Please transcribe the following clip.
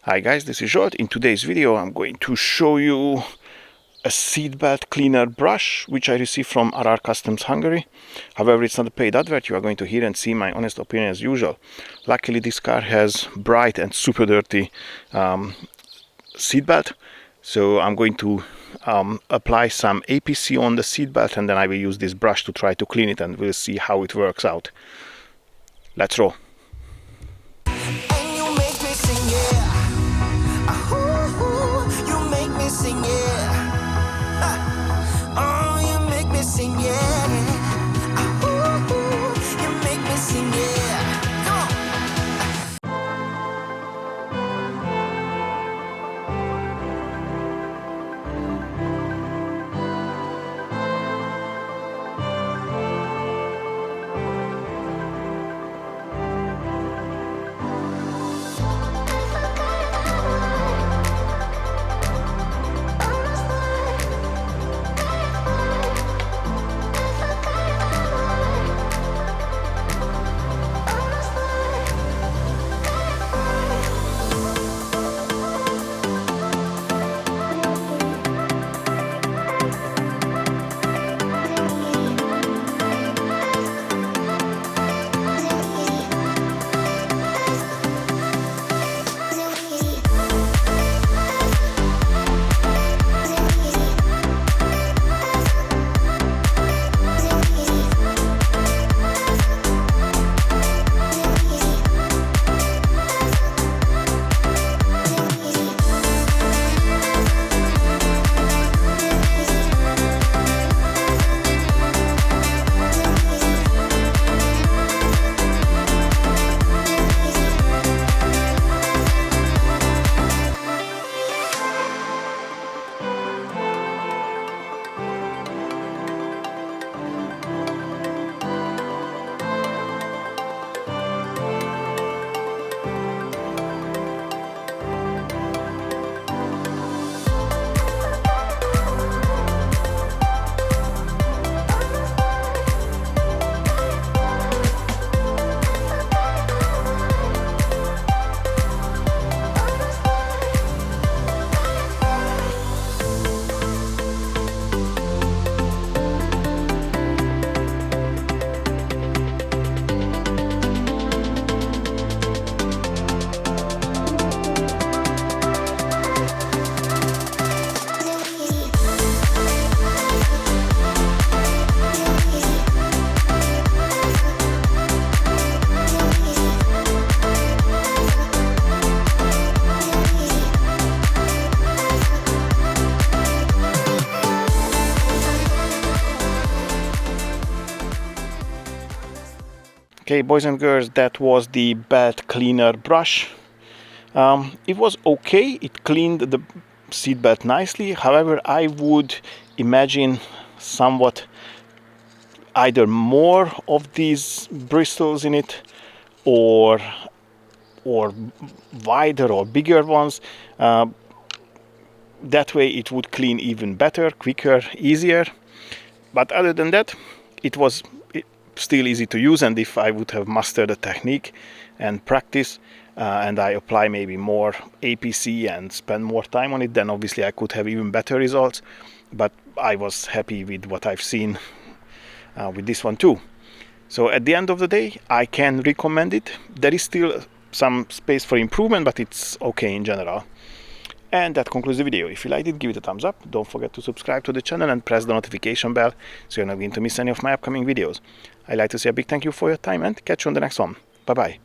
Hi guys, this is Zsolt. In today's video I'm going to show you a seatbelt cleaner brush which I received from RR Customs Hungary. However, it's not a paid advert. You are going to hear and see my honest opinion as usual. Luckily this car has bright and super dirty seatbelt, so I'm going to apply some APC on the seatbelt and then I will use this brush to try to clean it, and we'll see how it works out. Let's roll. Sing, yeah. Oh, you make me sing, yeah. Ooh, you make me sing, yeah. Come on. Okay, boys and girls, that was the belt cleaner brush. It was okay, it cleaned the seatbelt nicely. However, I would imagine somewhat either more of these bristles in it or wider or bigger ones. That way it would clean even better, quicker, easier. But other than that, it was still easy to use, and if I would have mastered the technique and practice and I apply maybe more APC and spend more time on it, then obviously I could have even better results. But I was happy with what I've seen with this one too. So at the end of the day, I can recommend it. There is still some space for improvement, but it's okay in general. And that concludes the video. If you liked it, give it a thumbs up. Don't forget to subscribe to the channel and press the notification bell so you're not going to miss any of my upcoming videos. I'd like to say a big thank you for your time and catch you on the next one. Bye bye.